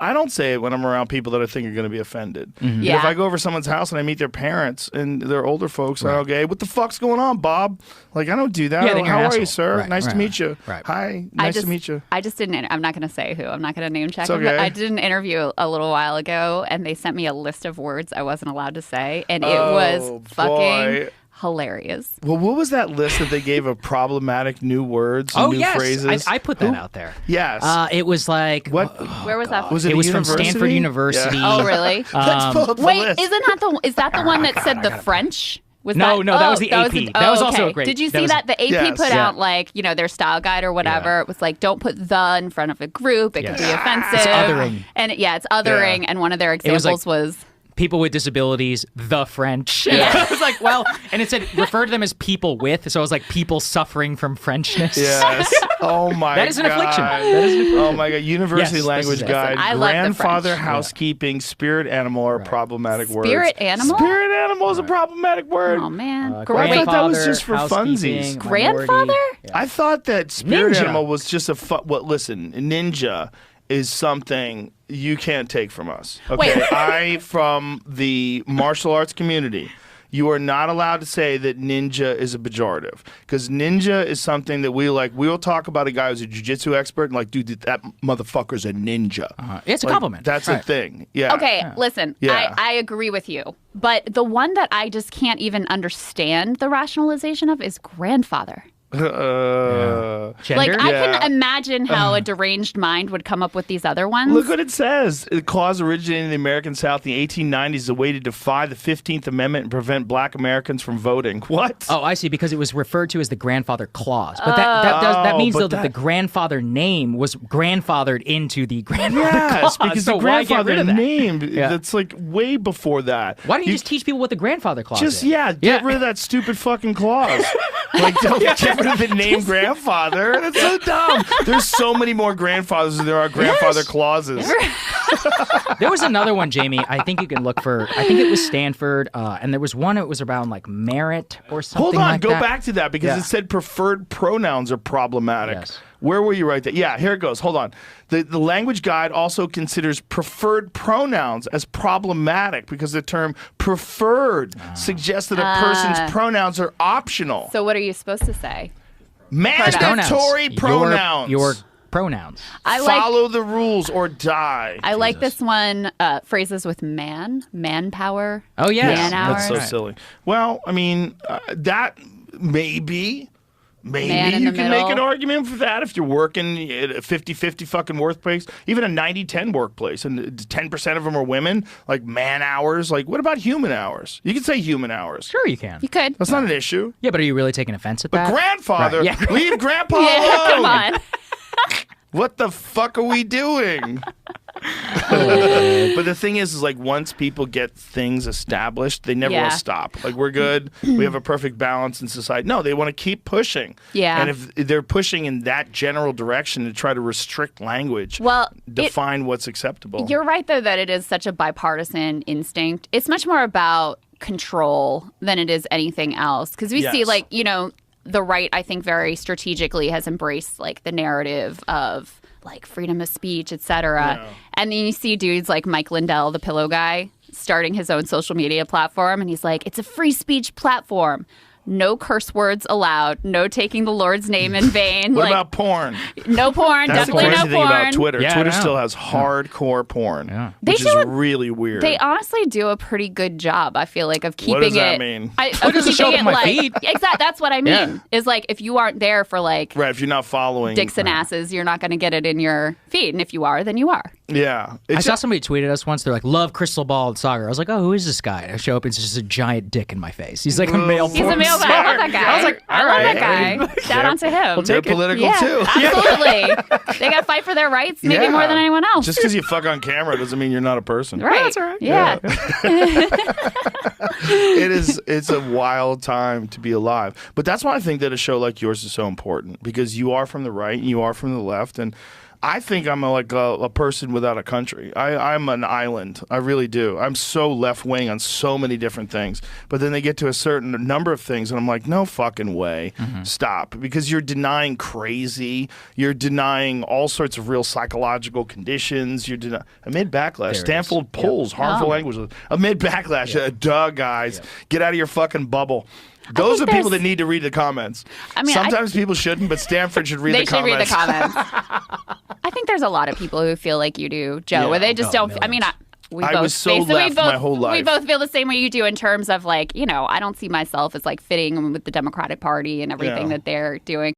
I don't say it when I'm around people that I think are going to be offended. Mm-hmm. And Yeah. if I go over someone's house and I meet their parents and they're older folks, I go, hey, what the fuck's going on, Bob? Like, I don't do that. Yeah, then you're an How are you, asshole. sir? Right, Nice to right, meet you. right. Hi, nice to meet you. I just didn't. I'm not going to say who. I'm not going to name check It's him. But okay. I did an interview a little while ago, and they sent me a list of words I wasn't allowed to say, and it was fucking boy. hilarious. Well, what was that list that they gave of problematic new words and Oh, new yes. phrases? I put that out there. Yes. It was like... What? Where was that? Was it It a was from university? Stanford University. Yeah. Oh, really? Let's pull up the Wait, list. is that the one that said the French? Was No, that was the AP. That was also okay. great. Did you That see was- that? The AP Yes. put Yeah. out, like, their style guide or whatever. Yeah. It was like, don't put the in front of a group. It could be Yes. offensive. It's othering. And it's othering. Yeah. And one of their was like- examples was people with disabilities, the French. I was like, well, and it said refer to them as people with, so I was like people suffering from Frenchness. Yes. Oh my god. That is an affliction. That is an affliction. Oh my god. University Yes, language this is it. guide. I like the Grandfather, French. housekeeping, spirit animal are problematic words. spirit animal. Spirit animal is a problematic word. Oh man, I thought that was just for housekeeping, funsies. Grandfather? minority. I thought that spirit Ninja. animal was just a listen, ninja is something you can't take from us. Okay. Wait. I from the martial arts community. You are not allowed to say that ninja is a pejorative because ninja is something that we'll talk about a guy who's a jiu-jitsu expert and like, dude, that motherfucker's a ninja. It's a Like, compliment. That's Right. a thing. Yeah. Okay, listen, Yeah. I agree with you. But the one that I just can't even understand the rationalization of is grandfather. Gender? Like, I Yeah. can imagine how a deranged mind would come up with these other ones. Look what it says. The clause originated in the American South in the 1890s as a way to defy the 15th Amendment and prevent black Americans from voting. What? Oh, I see. Because it was referred to as the grandfather clause, but that means but though that the grandfather name was grandfathered into the grandfather Yes, clause. because so the why get rid grandfather of that? name, Yeah. that's like way before that. Why don't you just teach people what the grandfather clause Just, is? get rid of that stupid fucking clause. Like, don't get rid of the name grandfather. That's so dumb. There's so many more grandfathers than there are grandfather clauses. There was another one, Jamie. I think you can look for. I think it was Stanford, and there was one. It was around like merit or something. Hold on, like go that. back to that because Yeah. it said preferred pronouns are problematic. Yes. Where were you right there? Yeah, here it goes. Hold on. The language guide also considers preferred pronouns as problematic because the term preferred suggests that a person's pronouns are optional. So what are you supposed to say? Mandatory pronouns. Your pronouns. I like Follow the rules or die. I like this one, phrases with manpower. Oh, yes. Man hours. That's so Right. silly. Well, I mean, that maybe Man in you the can make an middle. argument for that if you're working at a 50-50 fucking workplace, even a 90-10 workplace, and 10% of them are women, like man hours. Like, what about human hours? You can say human hours. Sure, you can. You could. That's not an issue. Yeah, but are you really taking offense at But that? grandfather, Right, yeah. leave grandpa Yeah, alone. come on. What the fuck are we doing? But the thing is like once people get things established, they never want Yeah. to stop. Like we're good, we have a perfect balance in society. No, they want to keep pushing. Yeah. And if they're pushing in that general direction to try to restrict language, Well, define what's acceptable. You're right, though, that it is such a bipartisan instinct. It's much more about control than it is anything else. Because we see, Yes. like, the right, I think, very strategically has embraced, like, the narrative of, like, freedom of speech, et cetera. Yeah. And then you see dudes like Mike Lindell, the pillow guy, starting his own social media platform. And he's like, it's a free speech platform. No curse words allowed. No taking the Lord's name in vain. What like, about porn? no porn. That's the Definitely crazy no thing porn. about Twitter. Yeah, I Twitter know. still has hardcore porn, They which is do a- really weird. They honestly do a pretty good job, I feel like, of keeping does that it. mean? Of doesn't show up keeping on my like, feed. Exactly. That's what I mean. Yeah. Is like if you aren't there for like right, if you're not following dicks and asses, you're not going to get it in your feed. And if you are, then you are. Yeah. I It's saw somebody tweeted us once. They're like, "Love Crystal Ball and Soccer." I was like, "Oh, who is this guy?" And I show up, and it's just a giant dick in my face. He's like a male. He's a porn male star. guy. I love that guy. I was like, I love that guy. Shout out to him. they're political yeah, too. absolutely. They got to fight for their rights, maybe Yeah. more than anyone else. Just because you fuck on camera doesn't mean you're not a person. right. that's all right. Yeah. It's a wild time to be alive. But that's why I think that a show like yours is so important because you are from the right and you are from the left. And I think I'm a person without a country. I'm an island. I really do. I'm so left wing on so many different things. But then they get to a certain number of things, and I'm like, no fucking way. Stop. Because you're denying crazy. You're denying all sorts of real psychological conditions. Amid backlash, Stanford polls harmful language. Amid backlash, duh, guys. Get out of your fucking bubble. Those are people that need to read the comments. I mean, sometimes people shouldn't, but Stanford should read the comments. They should read the comments. I think there's a lot of people who feel like you do, Joe, where they just don't. Millions. I mean, I was so left my whole life. We both feel the same way you do in terms of like, I don't see myself as like fitting with the Democratic Party and everything that they're doing.